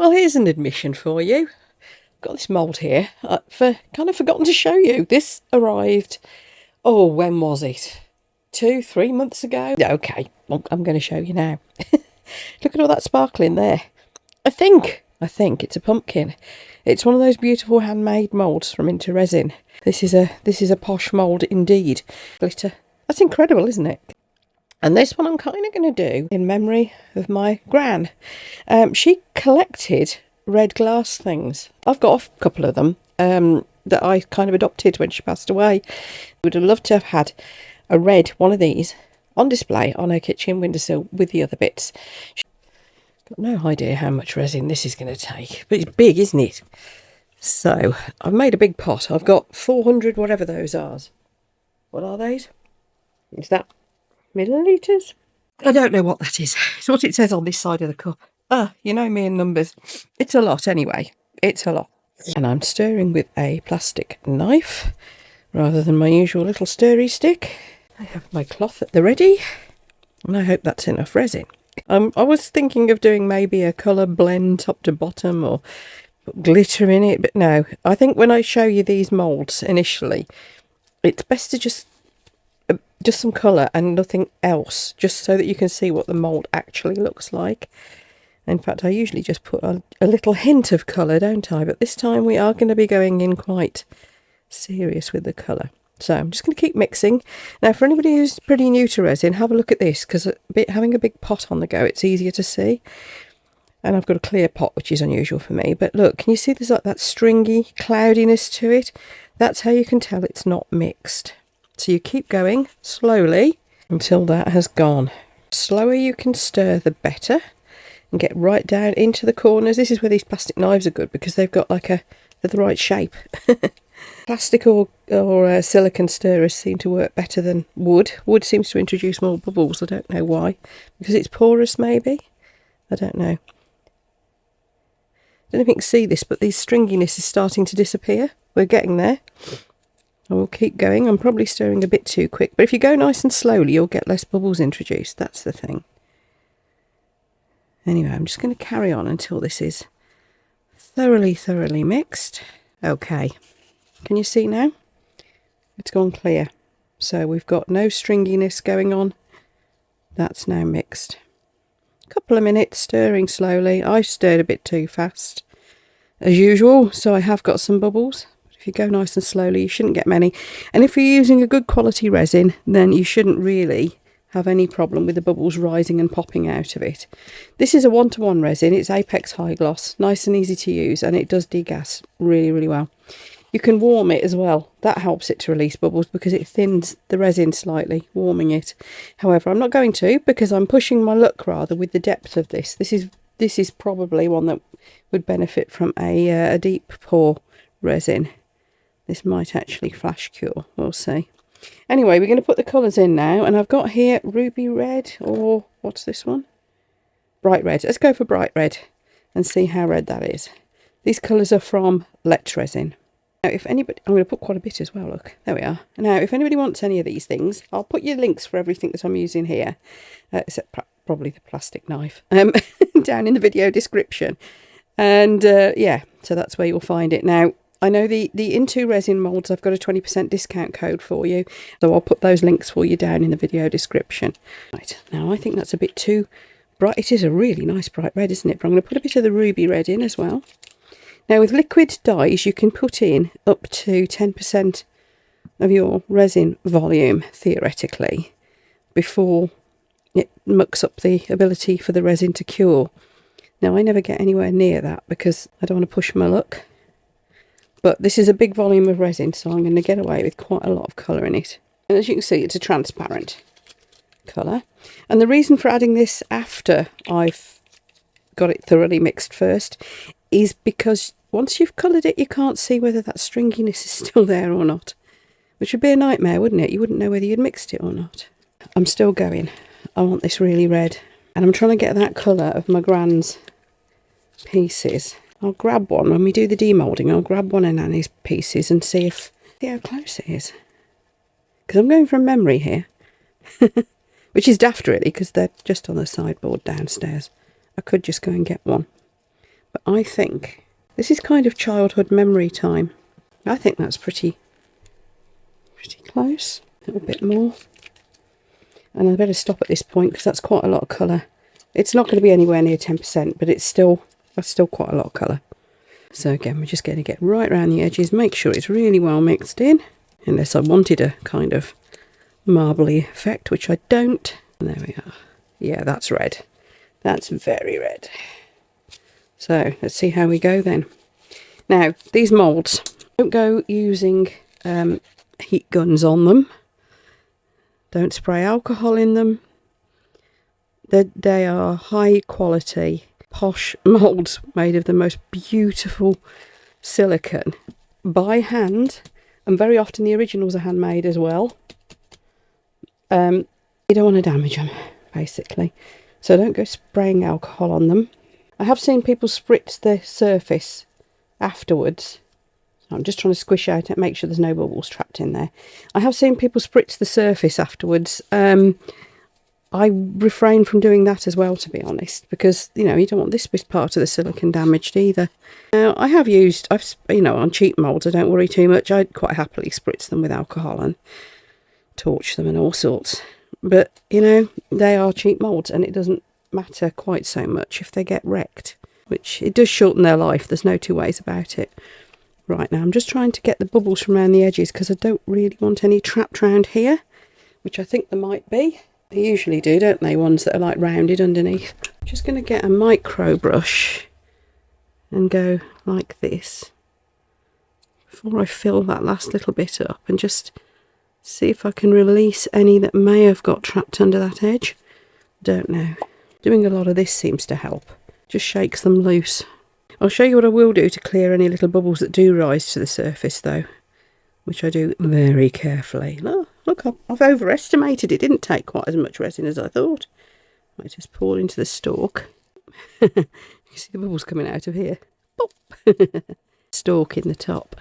Well, here's an admission for you. I've got this mould here. I've kind of forgotten to show you. This arrived, oh, when was it? 2-3 months ago? Okay, well, I'm going to show you now. Look at all that sparkling there. I think it's a pumpkin. It's one of those beautiful handmade moulds from Into Resin. This is a posh mould indeed. Glitter. That's incredible, isn't it? And this one I'm kind of going to do in memory of my gran. She collected red glass things. I've got a couple of them that I kind of adopted when she passed away. Would have loved to have had a red one of these on display on her kitchen windowsill with the other bits. She's got no idea how much resin this is going to take, but it's big, isn't it? So I've made a big pot. I've got 400 whatever those are. What are those? Is that millilitres? I don't know what that is. It's what it says on this side of the cup. You know me and numbers. It's a lot anyway. It's a lot. And I'm stirring with a plastic knife rather than my usual little stirry stick. I have my cloth at the ready, and I hope that's enough resin. I was thinking of doing maybe a colour blend top to bottom or put glitter in it, but no. I think when I show you these moulds initially, it's best to just some colour and nothing else, just so that you can see what the mould actually looks like. In fact, I usually just put a little hint of colour, don't I? But this time we are going to be going in quite serious with the colour. So I'm just going to keep mixing. Now, for anybody who's pretty new to resin, have a look at this, because having a big pot on the go, it's easier to see. And I've got a clear pot, which is unusual for me. But look, can you see there's like that stringy cloudiness to it? That's how you can tell it's not mixed. So you keep going slowly until that has gone. The slower you can stir, the better. And get right down into the corners. This is where these plastic knives are good, because they've got like they're the right shape. Plastic or silicone stirrers seem to work better than wood. Wood seems to introduce more bubbles. I don't know why. Because it's porous, maybe? I don't know. I don't know if you can see this, but the stringiness is starting to disappear. We're getting there. I will keep going. I'm probably stirring a bit too quick. But if you go nice and slowly, you'll get less bubbles introduced. That's the thing. Anyway, I'm just going to carry on until this is thoroughly mixed. Okay. Can you see now? It's gone clear. So we've got no stringiness going on. That's now mixed. A couple of minutes stirring slowly. I stirred a bit too fast, as usual, so I have got some bubbles. But if you go nice and slowly, you shouldn't get many. And if you're using a good quality resin, then you shouldn't really have any problem with the bubbles rising and popping out of it. This is a 1-to-1 resin. It's Apex High Gloss, nice and easy to use, and it does degas really well. You can warm it as well. That helps it to release bubbles because it thins the resin slightly, warming it. However, I'm not going to, because I'm pushing my luck rather with the depth of this. This is probably one that would benefit from a deep pour resin. This might actually flash cure. We'll see. Anyway, we're going to put the colours in now, and I've got here ruby red, or what's this one? Bright red. Let's go for bright red and see how red that is. These colours are from Let Resin. Now, if anybody, I'm going to put quite a bit as well, look. There we are. Now, if anybody wants any of these things, I'll put your links for everything that I'm using here, except probably the plastic knife, down in the video description. And yeah, so that's where you'll find it. Now, I know the Into Resin moulds, I've got a 20% discount code for you. So I'll put those links for you down in the video description. Right, now I think that's a bit too bright. It is a really nice bright red, isn't it? But I'm going to put a bit of the ruby red in as well. Now with liquid dyes, you can put in up to 10% of your resin volume, theoretically, before it mucks up the ability for the resin to cure. Now I never get anywhere near that because I don't want to push my luck. But this is a big volume of resin, so I'm going to get away with quite a lot of colour in it. And as you can see, it's a transparent colour. And the reason for adding this after I've got it thoroughly mixed first is because once you've coloured it, you can't see whether that stringiness is still there or not. Which would be a nightmare, wouldn't it? You wouldn't know whether you'd mixed it or not. I'm still going. I want this really red. And I'm trying to get that colour of my gran's pieces. I'll grab one when we do the demoulding. I'll grab one of Nanny's pieces and see how close it is. Because I'm going from memory here. Which is daft really, because they're just on the sideboard downstairs. I could just go and get one. But I think this is kind of childhood memory time. I think that's pretty close. A little bit more. And I better stop at this point because that's quite a lot of colour. It's not going to be anywhere near 10%, but that's still quite a lot of colour. So again, we're just going to get right around the edges, make sure it's really well mixed in, unless I wanted a kind of marbly effect, which I don't. And there we are. Yeah, that's red. That's very red. So let's see how we go then. Now, these moulds, don't go using heat guns on them. Don't spray alcohol in them. They are high quality, posh moulds made of the most beautiful silicone by hand, and very often the originals are handmade as well. You don't want to damage them, basically, so don't go spraying alcohol on them. I have seen people spritz the surface afterwards. I'm just trying to squish out and make sure there's no bubbles trapped in there. I have seen people spritz the surface afterwards. I refrain from doing that as well, to be honest, because, you know, you don't want this part of the silicone damaged either. Now, on cheap moulds, I don't worry too much. I'd quite happily spritz them with alcohol and torch them and all sorts. But, you know, they are cheap moulds, and it doesn't matter quite so much if they get wrecked, which it does shorten their life. There's no two ways about it. Right, now I'm just trying to get the bubbles from around the edges because I don't really want any trapped round here, which I think there might be. They usually do, don't they? Ones that are like rounded underneath. I'm just going to get a micro brush and go like this before I fill that last little bit up, and just see if I can release any that may have got trapped under that edge. Don't know. Doing a lot of this seems to help. Just shakes them loose. I'll show you what I will do to clear any little bubbles that do rise to the surface though, which I do very carefully. Oh, look, I've overestimated. It didn't take quite as much resin as I thought. I just pour into the stalk. You see the bubbles coming out of here. Pop. Stalk in the top.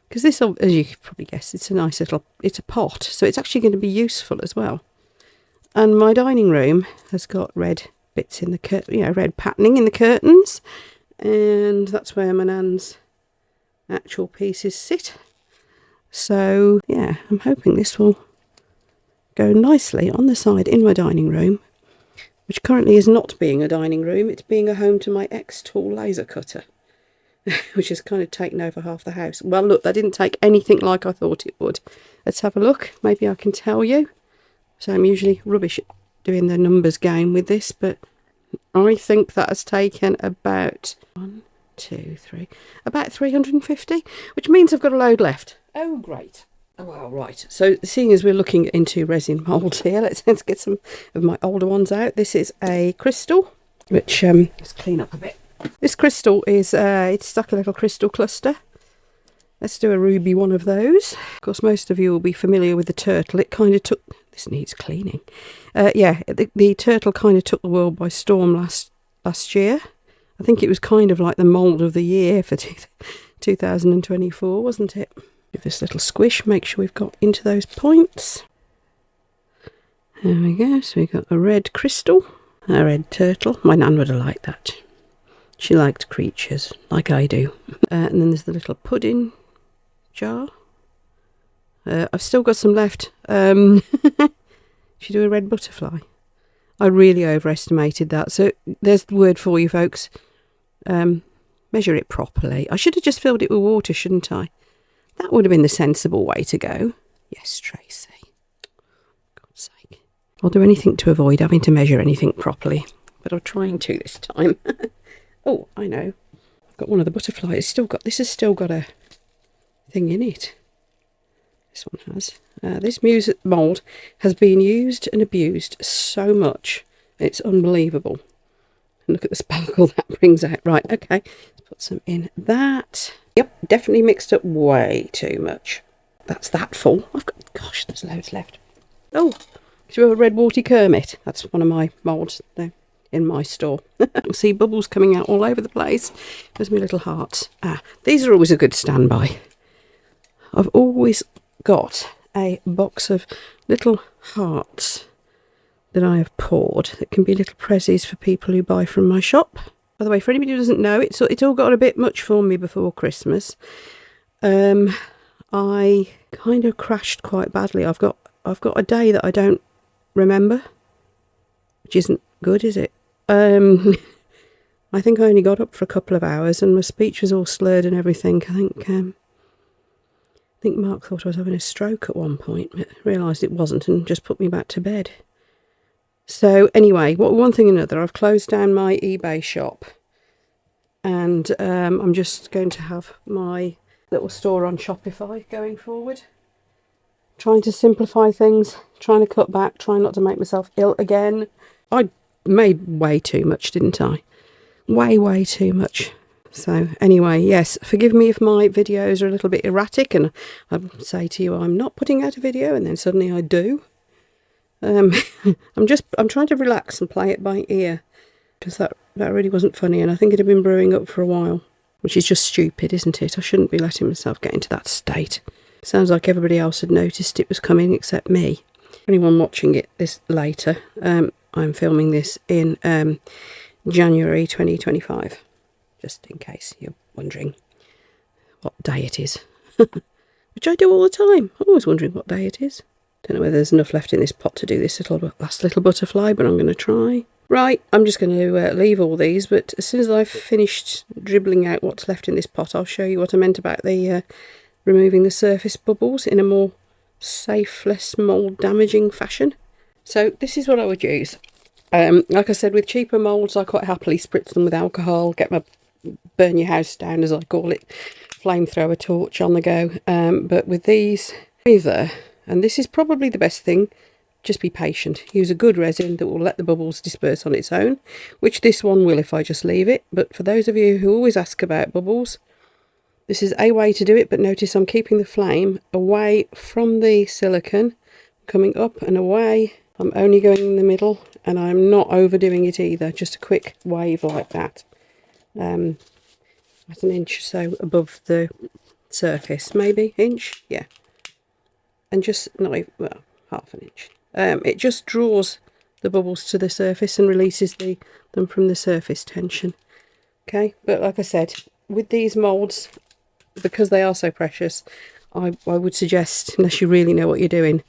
Because this, as you can probably guess, it's a nice little, it's a pot, so it's actually going to be useful as well. And my dining room has got red bits in the red patterning in the curtains, and that's where my nan's actual pieces sit. So yeah, I'm hoping this will go nicely on the side in my dining room, which currently is not being a dining room. It's being a home to my XTool Laser cutter, which has kind of taken over half the house. Well, look, that didn't take anything like I thought it would. Let's have a look. Maybe I can tell you. So I'm usually rubbish at doing the numbers game with this, but I think that has taken about about 350, which means I've got a load left. Oh, great. Oh, well, right. So seeing as we're looking into resin moulds here, let's get some of my older ones out. This is a crystal, which, let's clean up a bit. This crystal is, it's like a little crystal cluster. Let's do a ruby one of those. Of course, most of you will be familiar with the turtle. It kind of took, this needs cleaning. Yeah, the turtle kind of took the world by storm last year. I think it was kind of like the mould of the year for 2024, wasn't it? Give this little squish, make sure we've got into those points. There we go, so we've got a red crystal, a red turtle. My nan would have liked that. She liked creatures, like I do. And then there's the little pudding jar. I've still got some left. Should do a red butterfly. I really overestimated that. So there's the word for you, folks. Measure it properly. I should have just filled it with water, shouldn't I? That would have been the sensible way to go. Yes, Tracy. God's sake. I'll do anything to avoid having to measure anything properly. But I'm trying to this time. Oh, I know. I've got one of the butterflies. This has still got a thing in it. This one has. This mould has been used and abused so much. It's unbelievable. And look at the sparkle that brings out. Right, okay. Let's put some in that. Yep, definitely mixed up way too much. That's that full. Gosh, there's loads left. Oh, do you have a red warty Kermit? That's one of my moulds there in my store. See bubbles coming out all over the place. There's my little hearts. These are always a good standby. I've always got a box of little hearts that I have poured that can be little prezzies for people who buy from my shop. By the way, for anybody who doesn't know, it's all got a bit much for me before Christmas. I kind of crashed quite badly. I've got a day that I don't remember, which isn't good, is it? I think I only got up for a couple of hours and my speech was all slurred and everything. I think Mark thought I was having a stroke at one point, but realised it wasn't and just put me back to bed. So anyway, one thing or another, I've closed down my eBay shop and I'm just going to have my little store on Shopify going forward. Trying to simplify things, trying to cut back, trying not to make myself ill again. I made way too much, didn't I? Way too much. So anyway, yes, forgive me if my videos are a little bit erratic and I say to you I'm not putting out a video and then suddenly I do. I'm trying to relax and play it by ear because that really wasn't funny and I think it had been brewing up for a while, which is just stupid, isn't it? I shouldn't be letting myself get into that state. Sounds like everybody else had noticed it was coming except me. Anyone watching it this later, I'm filming this in January 2025. Just in case you're wondering what day it is. Which I do all the time. I'm always wondering what day it is. Don't know whether there's enough left in this pot to do this last little butterfly, but I'm going to try. Right, I'm just going to leave all these, but as soon as I've finished dribbling out what's left in this pot, I'll show you what I meant about the removing the surface bubbles in a more safe, less mould damaging fashion. So this is what I would use. Like I said, with cheaper moulds, I quite happily spritz them with alcohol, get my burn your house down, as I call it, flamethrower torch on the go. But with these, either, and this is probably the best thing, just be patient. Use a good resin that will let the bubbles disperse on its own, which this one will if I just leave it. But for those of you who always ask about bubbles, this is a way to do it, but notice I'm keeping the flame away from the silicone, coming up and away. I'm only going in the middle and I'm not overdoing it either, just a quick wave like that. At an inch or so above the surface, maybe inch, yeah. And just, not even, well, half an inch. It just draws the bubbles to the surface and releases them from the surface tension. Okay, but like I said, with these moulds, because they are so precious, I would suggest, unless you really know what you're doing,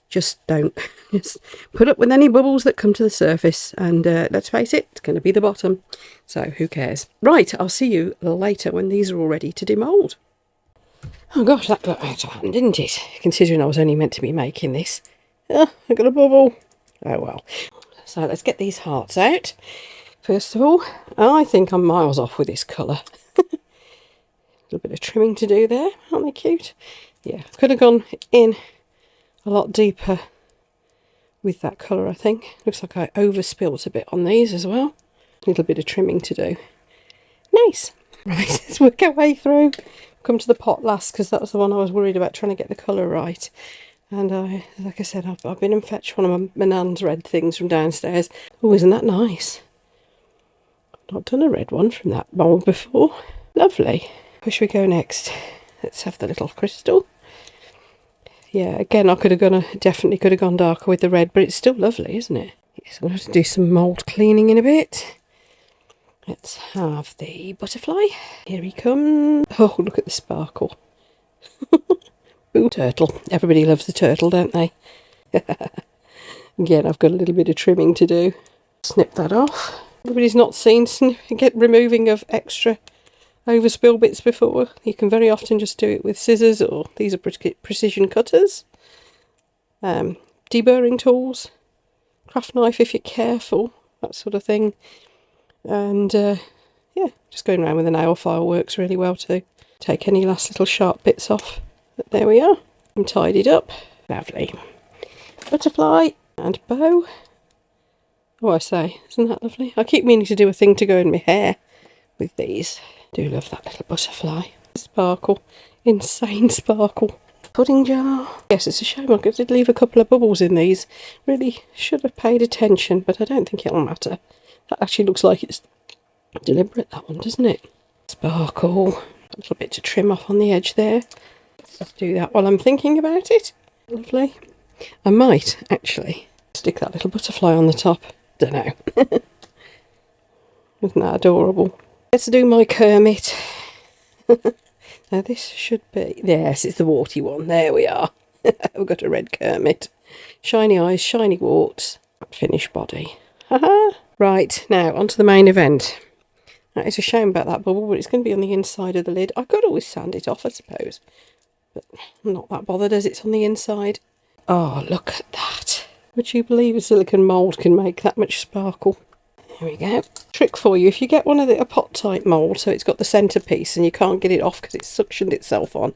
just don't. Just put up with any bubbles that come to the surface and let's face it, it's going to be the bottom. So who cares? Right, I'll see you later when these are all ready to demold. Oh gosh, that got out of hand, didn't it? Considering I was only meant to be making this. I got a bubble. Oh well. So let's get these hearts out. First of all, I think I'm miles off with this colour. A little bit of trimming to do there. Aren't they cute? Yeah, could have gone in a lot deeper with that colour, I think. Looks like I overspilt a bit on these as well. A little bit of trimming to do. Nice. Right, let's work our way through. Come to the pot last because that was the one I was worried about trying to get the colour right. And like I said, I've been and fetched one of my nan's red things from downstairs. Oh, isn't that nice? I've not done a red one from that mould before. Lovely. Where should we go next? Let's have the little crystal. Yeah, again, I definitely could have gone darker with the red, but it's still lovely, isn't it? Yes, I'm going to do some mould cleaning in a bit. Let's have the butterfly. Here he comes. Oh, look at the sparkle. Ooh, turtle. Everybody loves the turtle, don't they? Again, I've got a little bit of trimming to do. Snip that off. Everybody's not seen removing of extra overspill bits before. You can very often just do it with scissors, or these are precision cutters. Deburring tools. Craft knife if you're careful. That sort of thing. And yeah, just going around with a nail file works really well too. Take any last little sharp bits off. But there we are. I'm tidied up. Lovely. Butterfly and bow. Oh, I say, isn't that lovely? I keep meaning to do a thing to go in my hair with these. Do love that little butterfly. Sparkle. Insane sparkle. Pudding jar. Yes, it's a shame I did leave a couple of bubbles in these. Really should have paid attention, but I don't think it'll matter. That actually looks like it's deliberate, that one, doesn't it? Sparkle. A little bit to trim off on the edge there. Let's just do that while I'm thinking about it. Lovely. I might, actually, stick that little butterfly on the top. Don't know. Isn't that adorable? Let's do my Kermit. Now this should be, yes, it's the warty one. There we are. We've got a red Kermit. Shiny eyes, shiny warts. Finished body. Haha. Right, now onto the main event. Now, it's a shame about that bubble, but it's going to be on the inside of the lid. I could always sand it off, I suppose. But I'm not that bothered as it's on the inside. Oh, look at that. Would you believe a silicone mould can make that much sparkle? Here we go. Trick for you, if you get one of a pot type mould, so it's got the centrepiece and you can't get it off because it's suctioned itself on,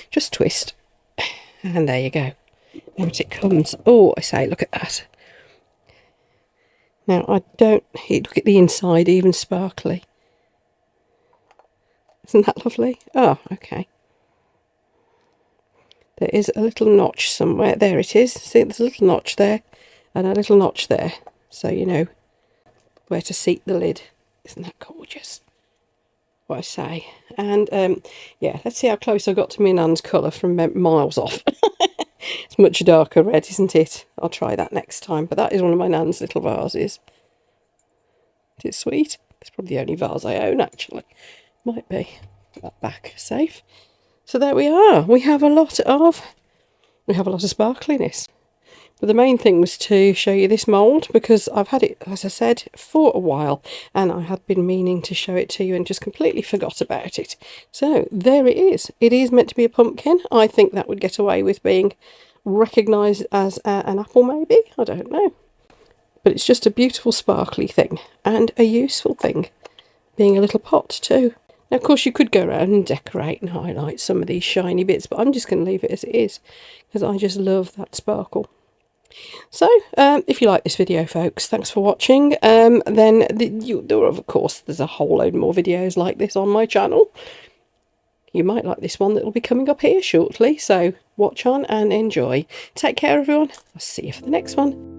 just twist. And there you go. Out it comes. Oh, I say, look at that. Now, look at the inside, even sparkly. Isn't that lovely? Oh, okay. There is a little notch somewhere. There it is. See, there's a little notch there and a little notch there. So you know where to seat the lid. Isn't that gorgeous? What I say. And yeah, let's see how close I got to my nan's colour from miles off. It's much darker red, isn't it? I'll try that next time. But that is one of my nan's little vases. Is it sweet? It's probably the only vase I own, actually. Might be. Put that back safe. So there we are. We have a lot of sparkliness. But the main thing was to show you this mould, because I've had it, as I said, for a while, and I had been meaning to show it to you and just completely forgot about it. So there it is. It is meant to be a pumpkin. I think that would get away with being recognised as an apple, maybe. I don't know. But it's just a beautiful sparkly thing and a useful thing, being a little pot too. Now, of course, you could go around and decorate and highlight some of these shiny bits, but I'm just going to leave it as it is because I just love that sparkle. So, if you like this video, folks, thanks for watching. Then, of course, there's a whole load more videos like this on my channel. You might like this one that will be coming up here shortly, so watch on and enjoy. Take care, everyone. I'll see you for the next one.